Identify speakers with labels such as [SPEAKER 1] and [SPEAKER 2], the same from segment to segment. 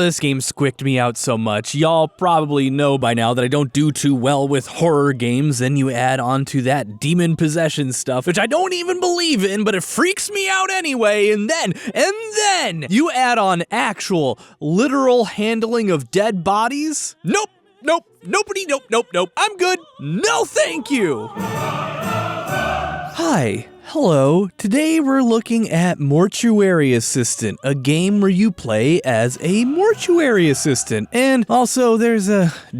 [SPEAKER 1] this game squicked me out so much. Y'all probably know by now that I don't do too well with horror games. Then you add on to that demon possession stuff, which I don't even believe in, but it freaks me out anyway. And then you add on actual, literal handling of dead bodies. Nope. I'm good. No, thank you. Hi. Hello, today we're looking at Mortuary Assistant, a game where you play as a mortuary assistant. And also there's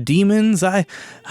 [SPEAKER 1] demons. I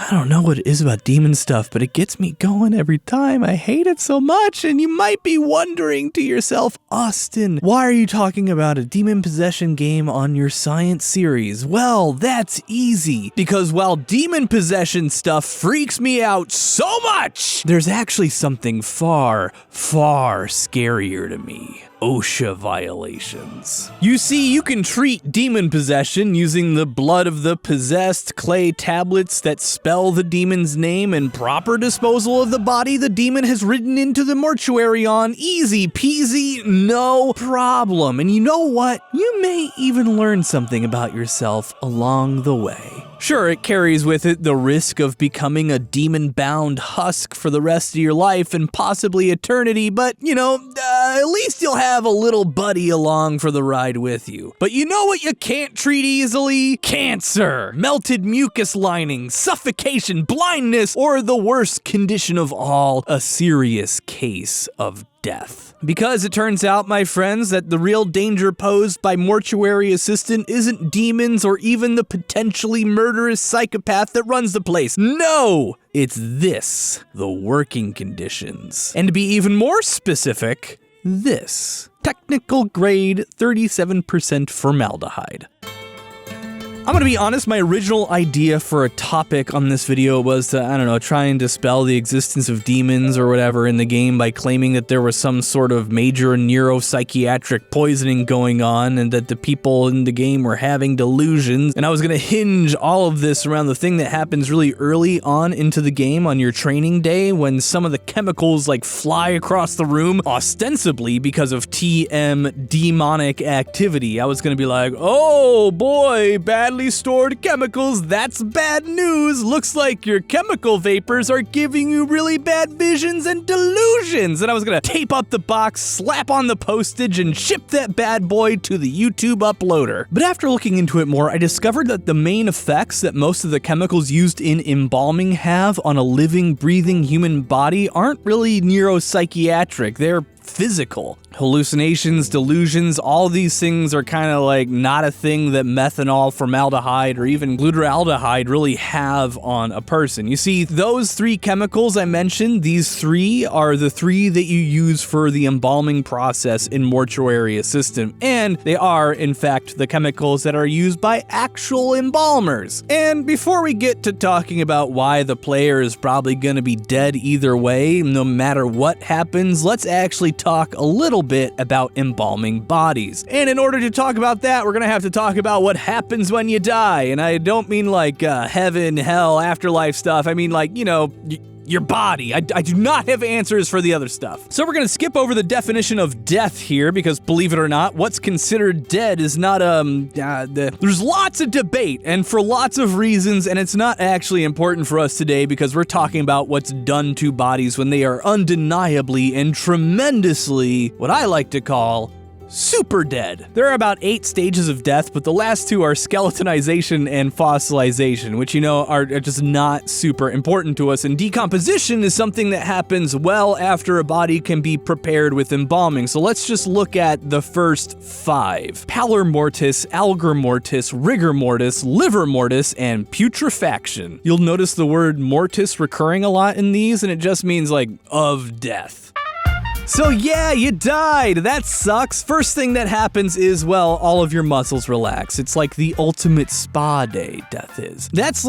[SPEAKER 1] don't know what it is about demon stuff, but it gets me going every time. I hate it so much. And you might be wondering to yourself, Austin, why are you talking about a demon possession game on your science series? Well, that's easy, because while demon possession stuff freaks me out so much, there's actually something far scarier to me. OSHA violations. You see, you can treat demon possession using the blood of the possessed, clay tablets that spell the demon's name, and proper disposal of the body the demon has ridden into the mortuary on. Easy peasy, no problem. And you know what? You may even learn something about yourself along the way. Sure, it carries with it the risk of becoming a demon-bound husk for the rest of your life and possibly eternity, but, at least you'll have a little buddy along for the ride with you. But you know what you can't treat easily? Cancer, melted mucus lining, suffocation, blindness, or the worst condition of all, a serious case of death. Because it turns out, my friends, that the real danger posed by Mortuary Assistant isn't demons or even the potentially murderous psychopath that runs the place. No! It's this, the working conditions. And to be even more specific, this. Technical grade 37% formaldehyde. I'm gonna be honest, my original idea for a topic on this video was to, try and dispel the existence of demons or whatever in the game by claiming that there was some sort of major neuropsychiatric poisoning going on and that the people in the game were having delusions. And I was gonna hinge all of this around the thing that happens really early on into the game on your training day when some of the chemicals fly across the room, ostensibly because of TM demonic activity. I was gonna be like, oh boy, badly stored chemicals, that's bad news. Looks like your chemical vapors are giving you really bad visions and delusions. And I was gonna tape up the box, slap on the postage, and ship that bad boy to the YouTube uploader. But after looking into it more, I discovered that the main effects that most of the chemicals used in embalming have on a living, breathing human body aren't really neuropsychiatric. They're physical. Hallucinations, delusions, all these things are kind of not a thing that methanol, formaldehyde, or even glutaraldehyde really have on a person. You see, those three chemicals I mentioned, these three are the three that you use for the embalming process in Mortuary Assistant, and they are, in fact, the chemicals that are used by actual embalmers. And before we get to talking about why the player is probably going to be dead either way, no matter what happens, let's actually talk a little bit about embalming bodies. And in order to talk about that, we're gonna have to talk about what happens when you die. And I don't mean heaven, hell, afterlife stuff. I mean your body. I do not have answers for the other stuff. So we're gonna skip over the definition of death here because, believe it or not, what's considered dead is not, there's lots of debate and for lots of reasons, and it's not actually important for us today because we're talking about what's done to bodies when they are undeniably and tremendously, what I like to call, super dead. There are about 8 stages of death, but the last 2 are skeletonization and fossilization, which are just not super important to us. And decomposition is something that happens well after a body can be prepared with embalming. So let's just look at the first 5. Pallor mortis, algor mortis, rigor mortis, liver mortis, and putrefaction. You'll notice the word mortis recurring a lot in these, and it just means of death. So yeah, you died. That sucks. First thing that happens is, all of your muscles relax. It's like the ultimate spa day, death is. That's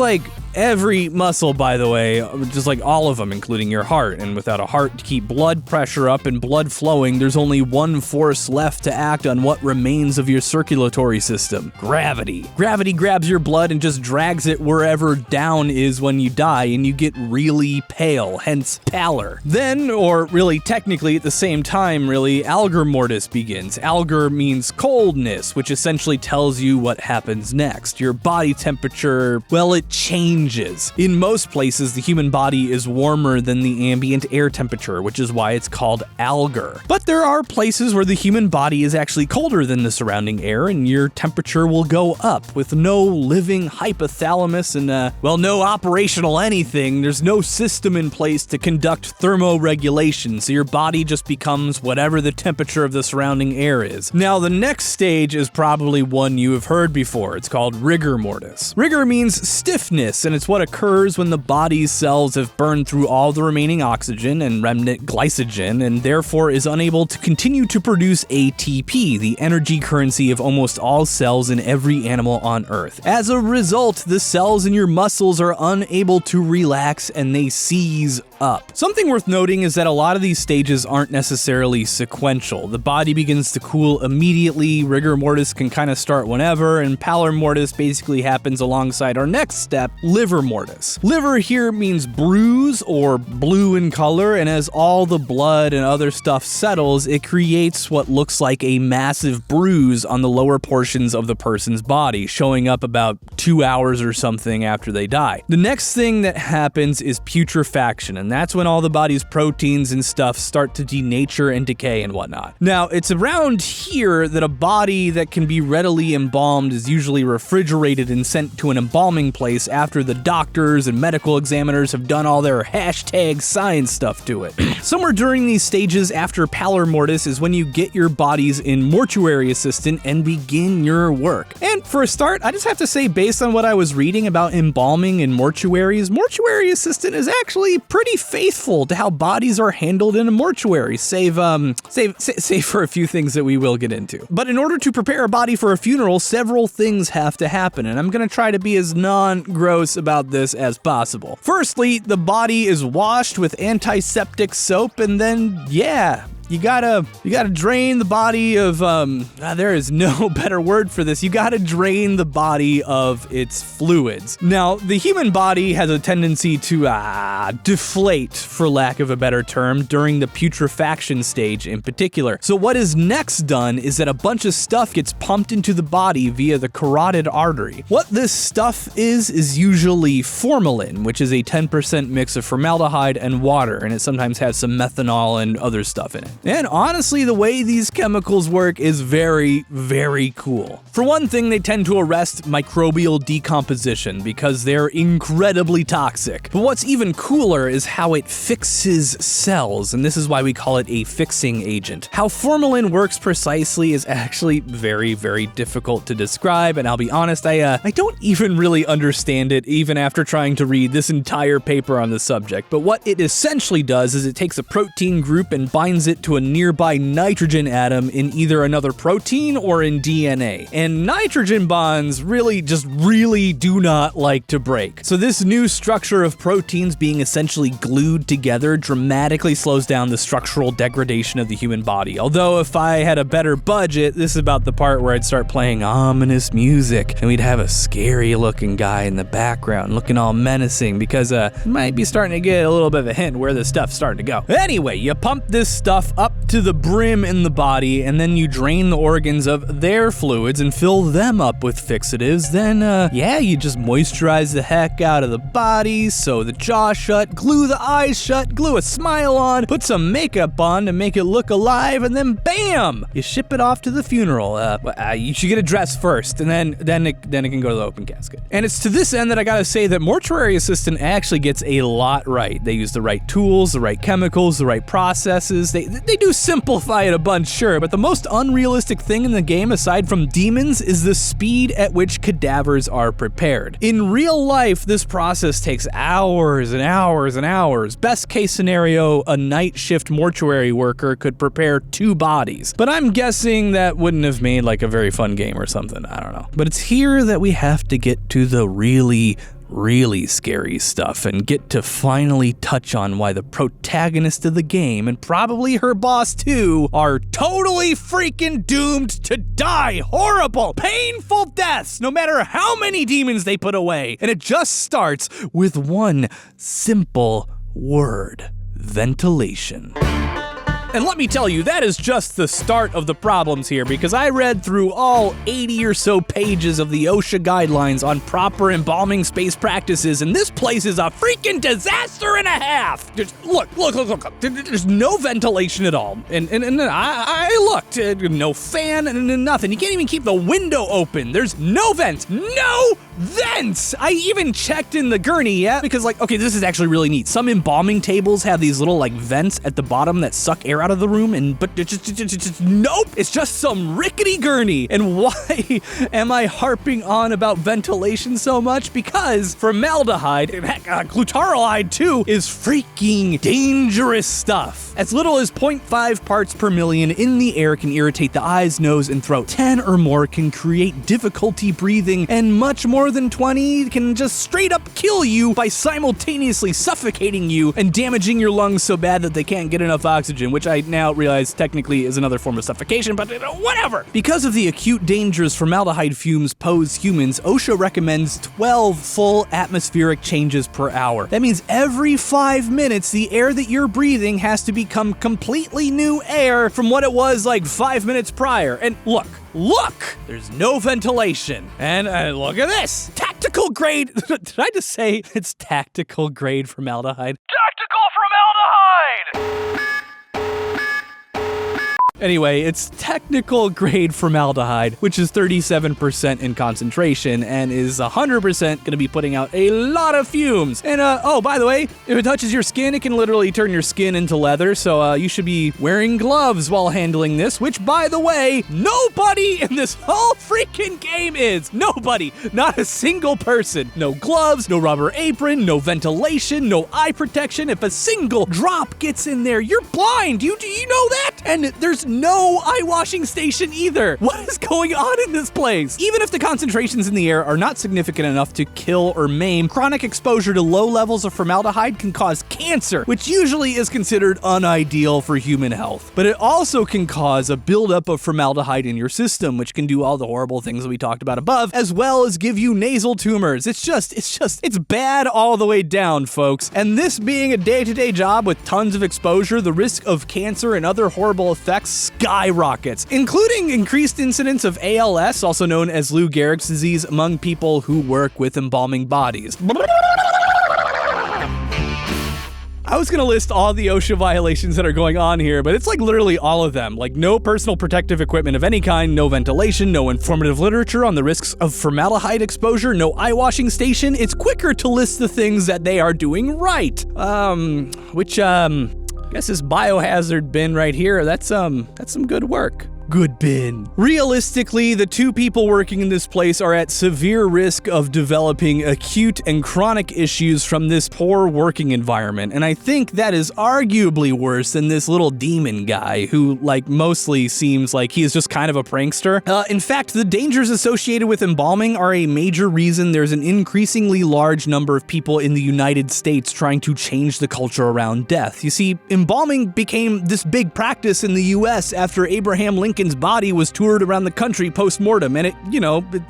[SPEAKER 1] every muscle, by the way, just all of them, including your heart. And without a heart to keep blood pressure up and blood flowing, there's only one force left to act on what remains of your circulatory system: gravity. Gravity grabs your blood and just drags it wherever down is when you die, and you get really pale, hence pallor. Then, or really technically at the same time, really, algor mortis begins. Algor means coldness, which essentially tells you what happens next. Your body temperature, well, it changes. In most places, the human body is warmer than the ambient air temperature, which is why it's called algor. But there are places where the human body is actually colder than the surrounding air, and your temperature will go up with no living hypothalamus and, no operational anything. There's no system in place to conduct thermoregulation, so your body just becomes whatever the temperature of the surrounding air is. Now, the next stage is probably one you have heard before. It's called rigor mortis. Rigor means stiffness, and it's what occurs when the body's cells have burned through all the remaining oxygen and remnant glycogen, and therefore is unable to continue to produce ATP, the energy currency of almost all cells in every animal on Earth. As a result, the cells in your muscles are unable to relax and they seize up. Something worth noting is that a lot of these stages aren't necessarily sequential. The body begins to cool immediately, rigor mortis can kind of start whenever, and pallor mortis basically happens alongside our next step, livor mortis. Liver here means bruise or blue in color, and as all the blood and other stuff settles, it creates what looks like a massive bruise on the lower portions of the person's body, showing up about 2 hours or something after they die. The next thing that happens is putrefaction, and that's when all the body's proteins and stuff start to denature and decay and whatnot. Now, it's around here that a body that can be readily embalmed is usually refrigerated and sent to an embalming place after the doctors and medical examiners have done all their #science stuff to it. Somewhere during these stages after pallor mortis is when you get your bodies in Mortuary Assistant and begin your work. And for a start, I just have to say, based on what I was reading about embalming in mortuaries, Mortuary Assistant is actually pretty faithful to how bodies are handled in a mortuary, save for a few things that we will get into. But in order to prepare a body for a funeral, several things have to happen, and I'm gonna try to be as non-gross about this as possible. Firstly, the body is washed with antiseptic soap, and then, you gotta drain the body of, there is no better word for this. You gotta drain the body of its fluids. Now, the human body has a tendency to, deflate, for lack of a better term, during the putrefaction stage in particular. So what is next done is that a bunch of stuff gets pumped into the body via the carotid artery. What this stuff is usually formalin, which is a 10% mix of formaldehyde and water, and it sometimes has some methanol and other stuff in it. And honestly, the way these chemicals work is very, very cool. For one thing, they tend to arrest microbial decomposition because they're incredibly toxic. But what's even cooler is how it fixes cells, and this is why we call it a fixing agent. How formalin works precisely is actually very, very difficult to describe, and I'll be honest, I don't even really understand it, even after trying to read this entire paper on the subject. But what it essentially does is it takes a protein group and binds it to a nearby nitrogen atom in either another protein or in DNA. And nitrogen bonds really do not like to break. So this new structure of proteins being essentially glued together dramatically slows down the structural degradation of the human body. Although if I had a better budget, this is about the part where I'd start playing ominous music and we'd have a scary looking guy in the background looking all menacing because you might be starting to get a little bit of a hint where this stuff's starting to go. Anyway, you pump this stuff up to the brim in the body, and then you drain the organs of their fluids and fill them up with fixatives. Then, you just moisturize the heck out of the body, sew the jaw shut, glue the eyes shut, glue a smile on, put some makeup on to make it look alive, and then bam! You ship it off to the funeral. You should get a dress first, and then it can go to the open casket. And it's to this end that I gotta say that Mortuary Assistant actually gets a lot right. They use the right tools, the right chemicals, the right processes. They do simplify it a bunch, sure, but the most unrealistic thing in the game, aside from demons, is the speed at which cadavers are prepared. In real life, this process takes hours and hours and hours. Best case scenario, a night shift mortuary worker could prepare 2 bodies. But I'm guessing that wouldn't have made like a very fun game or something, I don't know. But it's here that we have to get to the really scary stuff and get to finally touch on why the protagonist of the game, and probably her boss too, are totally freaking doomed to die horrible, painful deaths, no matter how many demons they put away. And it just starts with one simple word: ventilation. And let me tell you, that is just the start of the problems here, because I read through all 80 or so pages of the OSHA guidelines on proper embalming space practices, and this place is a freaking disaster and a half. Look. There's no ventilation at all. And I looked, no fan and nothing. You can't even keep the window open. There's no vents. No vents! I even checked in the gurney, yeah? Because okay, this is actually really neat. Some embalming tables have these little vents at the bottom that suck air out of the room, but nope, it's just some rickety gurney. And why am I harping on about ventilation so much? Because formaldehyde, and heck, glutaraldehyde too, is freaking dangerous stuff. As little as 0.5 parts per million in the air can irritate the eyes, nose, and throat. 10 or more can create difficulty breathing, and much more than 20 can just straight up kill you by simultaneously suffocating you and damaging your lungs so bad that they can't get enough oxygen, which I now realize technically is another form of suffocation, but whatever. Because of the acute dangers formaldehyde fumes pose humans, OSHA recommends 12 full atmospheric changes per hour. That means every 5 minutes, the air that you're breathing has to become completely new air from what it was 5 minutes prior. And look, there's no ventilation. And look at this. Tactical grade. Did I just say it's tactical grade formaldehyde? Tactical formaldehyde! Anyway, it's technical grade formaldehyde, which is 37% in concentration and is 100% going to be putting out a lot of fumes. And oh, by the way, if it touches your skin, it can literally turn your skin into leather, so you should be wearing gloves while handling this, which, by the way, nobody in this whole freaking game is. Nobody. Not a single person. No gloves, no rubber apron, no ventilation, no eye protection. If a single drop gets in there, you're blind. Do you know that? And there's no eye washing station either. What is going on in this place? Even if the concentrations in the air are not significant enough to kill or maim, chronic exposure to low levels of formaldehyde can cause cancer, which usually is considered unideal for human health. But it also can cause a buildup of formaldehyde in your system, which can do all the horrible things that we talked about above, as well as give you nasal tumors. It's bad all the way down, folks. And this being a day-to-day job with tons of exposure, the risk of cancer and other horrible effects skyrockets, including increased incidence of ALS, also known as Lou Gehrig's disease, among people who work with embalming bodies. I was going to list all the OSHA violations that are going on here, but it's literally all of them. No personal protective equipment of any kind, no ventilation, no informative literature on the risks of formaldehyde exposure, no eye washing station. It's quicker to list the things that they are doing right. I guess this biohazard bin right here, that's some good work. Good bin. Realistically, the two people working in this place are at severe risk of developing acute and chronic issues from this poor working environment, and I think that is arguably worse than this little demon guy who, mostly seems like he is just kind of a prankster. In fact, the dangers associated with embalming are a major reason there's an increasingly large number of people in the United States trying to change the culture around death. You see, embalming became this big practice in the US after Abraham Lincoln's body was toured around the country post-mortem, and it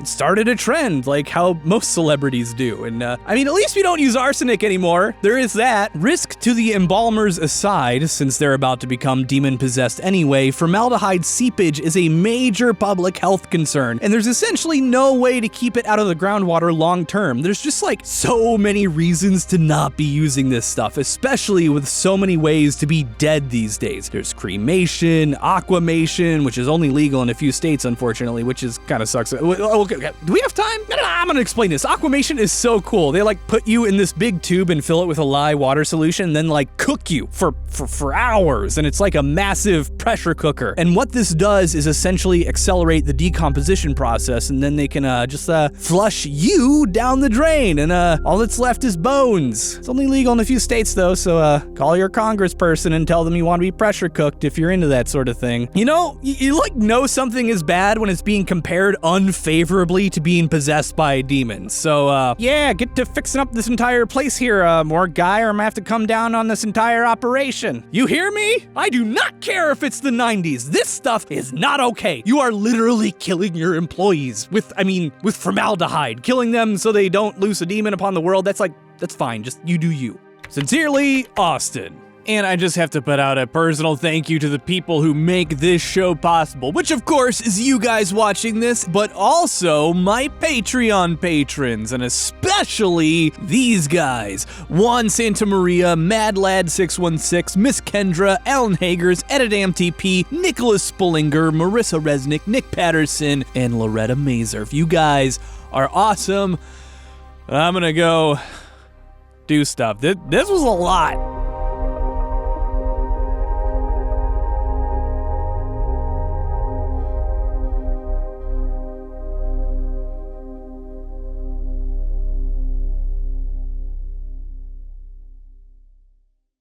[SPEAKER 1] started a trend like how most celebrities do. And at least we don't use arsenic anymore. There is that. Risk to the embalmers aside, since they're about to become demon-possessed anyway, formaldehyde seepage is a major public health concern, and there's essentially no way to keep it out of the groundwater long-term. There's just so many reasons to not be using this stuff, especially with so many ways to be dead these days. There's cremation, aquamation, which is only legal in a few states, unfortunately, which is kind of sucks. Okay. Do we have time? No, I'm gonna explain this. Aquamation is so cool. They put you in this big tube and fill it with a lye water solution, and then cook you for hours, and it's like a massive pressure cooker. And what this does is essentially accelerate the decomposition process, and then they can just flush you down the drain, and all that's left is bones. It's only legal in a few states though, so call your congressperson and tell them you want to be pressure cooked if you're into that sort of thing. You know something is bad when it's being compared unfavorably to being possessed by a demon. So, yeah, get to fixing up this entire place here, more guy, or I'm gonna have to come down on this entire operation. You hear me? I do not care if it's the 90s. This stuff is not okay. You are literally killing your employees with formaldehyde. Killing them so they don't loose a demon upon the world. That's fine. Just you do you. Sincerely, Austin. And I just have to put out a personal thank you to the people who make this show possible, which of course is you guys watching this, but also my Patreon patrons, and especially these guys: Juan Santa Maria, MadLad616, Miss Kendra, Alan Hagers, EditAmTP, Nicholas Spullinger, Marissa Resnick, Nick Patterson, and Loretta Mazur. You guys are awesome. I'm gonna go do stuff. This was a lot.